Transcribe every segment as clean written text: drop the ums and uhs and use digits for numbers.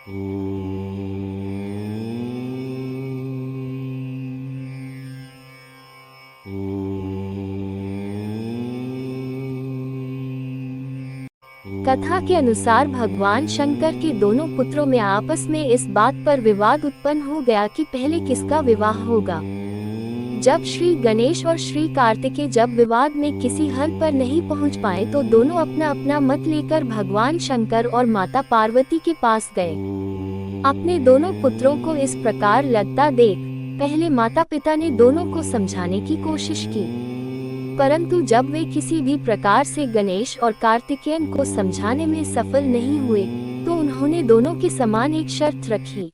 कथा के अनुसार भगवान शंकर के दोनों पुत्रों में आपस में इस बात पर विवाद उत्पन्न हो गया कि पहले किसका विवाह होगा। जब श्री गणेश और श्री कार्तिकेय जब विवाद में किसी हल पर नहीं पहुंच पाए तो दोनों अपना अपना मत लेकर भगवान शंकर और माता पार्वती के पास गए। अपने दोनों पुत्रों को इस प्रकार लगता देख पहले माता पिता ने दोनों को समझाने की कोशिश की, परंतु जब वे किसी भी प्रकार से गणेश और कार्तिकेयन को समझाने में सफल नहीं हुए तो उन्होंने दोनों के समान एक शर्त रखी।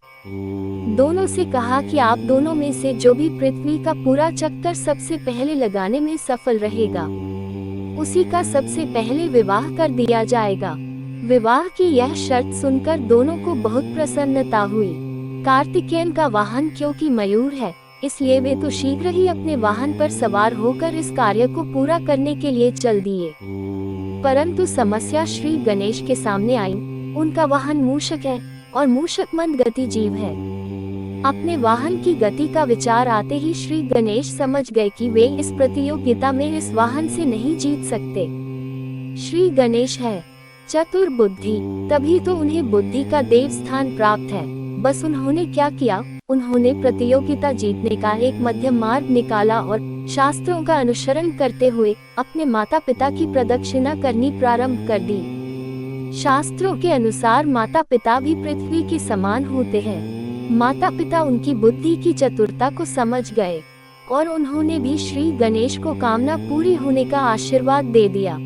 दोनों से कहा कि आप दोनों में से जो भी पृथ्वी का पूरा चक्कर सबसे पहले लगाने में सफल रहेगा उसी का सबसे पहले विवाह कर दिया जाएगा। विवाह की यह शर्त सुनकर दोनों को बहुत प्रसन्नता हुई। कार्तिकेयन का वाहन क्योंकि मयूर है इसलिए वे तो शीघ्र ही अपने वाहन पर सवार होकर इस कार्य को पूरा करने के लिए चल दिए, परंतु समस्या श्री गणेश के सामने आई। उनका वाहन मूषक है और मूषक मंद गति जीव है। अपने वाहन की गति का विचार आते ही श्री गणेश समझ गए कि वे इस प्रतियोगिता में इस वाहन से नहीं जीत सकते। श्री गणेश है चतुर बुद्धि, तभी तो उन्हें बुद्धि का देव स्थान प्राप्त है। बस उन्होंने क्या किया, उन्होंने प्रतियोगिता जीतने का एक मध्यम मार्ग निकाला और शास्त्रों का अनुसरण करते हुए अपने माता पिता की प्रदक्षिणा करनी प्रारंभ कर दी। शास्त्रों के अनुसार माता पिता भी पृथ्वी के समान होते हैं। माता पिता उनकी बुद्धि की चतुरता को समझ गए और उन्होंने भी श्री गणेश को कामना पूरी होने का आशीर्वाद दे दिया।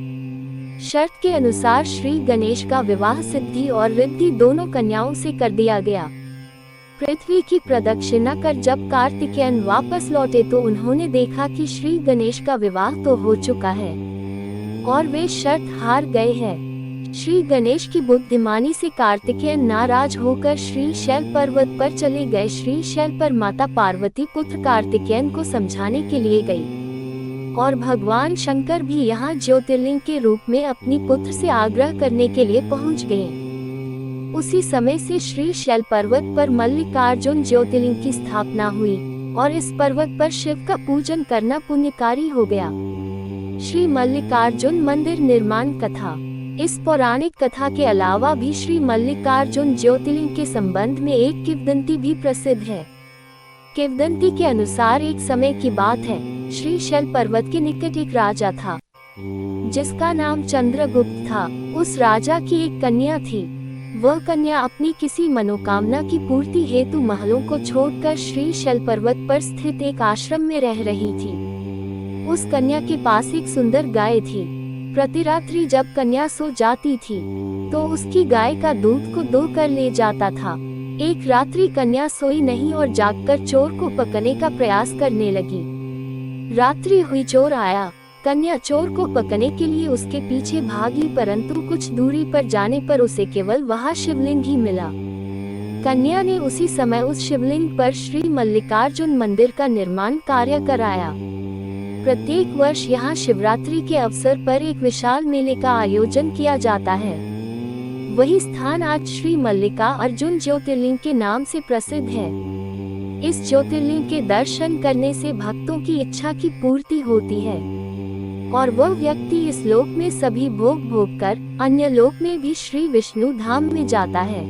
शर्त के अनुसार श्री गणेश का विवाह सिद्धि और रिद्धि दोनों कन्याओं से कर दिया गया। पृथ्वी की प्रदक्षिणा कर जब कार्तिकेयन वापस लौटे तो उन्होंने देखा कि श्री गणेश का विवाह तो हो चुका है और वे शर्त हार गए हैं। श्री गणेश की बुद्धिमानी से कार्तिकेयन नाराज होकर श्री शैल पर्वत पर चले गए। श्री शैल पर माता पार्वती पुत्र कार्तिकेयन को समझाने के लिए गई और भगवान शंकर भी यहाँ ज्योतिर्लिंग के रूप में अपनी पुत्र से आग्रह करने के लिए पहुँच गए। उसी समय से श्री शैल पर्वत पर मल्लिकार्जुन ज्योतिर्लिंग की स्थापना हुई और इस पर्वत पर शिव का पूजन करना पुण्यकारी हो गया। श्री मल्लिकार्जुन मंदिर निर्माण कथा। इस पौराणिक कथा के अलावा भी श्री मल्लिकार्जुन ज्योतिर्लिंग के संबंध में एक किंवदंती भी प्रसिद्ध है। किंवदंती के अनुसार एक समय की बात है, श्री शैल पर्वत के निकट एक राजा था जिसका नाम चंद्रगुप्त था। उस राजा की एक कन्या थी। वह कन्या अपनी किसी मनोकामना की पूर्ति हेतु महलों को छोड़कर श्री शैल पर्वत पर स्थित एक आश्रम में रह रही थी। उस कन्या के पास एक सुंदर गाय थी। प्रति रात्रि जब कन्या सो जाती थी तो उसकी गाय का दूध को दो कर ले जाता था। एक रात्रि कन्या सोई नहीं और जागकर चोर को पकड़ने का प्रयास करने लगी। रात्रि हुई, चोर आया। कन्या चोर को पकड़ने के लिए उसके पीछे भागी, परंतु कुछ दूरी पर जाने पर उसे केवल वहां शिवलिंग ही मिला। कन्या ने उसी समय उस शिवलिंग पर श्री मल्लिकार्जुन मंदिर का निर्माण कार्य कराया। प्रत्येक वर्ष यहाँ शिवरात्रि के अवसर पर एक विशाल मेले का आयोजन किया जाता है। वही स्थान आज श्री मल्लिका अर्जुन ज्योतिर्लिंग के नाम से प्रसिद्ध है। इस ज्योतिर्लिंग के दर्शन करने से भक्तों की इच्छा की पूर्ति होती है और वह व्यक्ति इस लोक में सभी भोग भोग कर अन्य लोक में भी श्री विष्णु धाम में जाता है।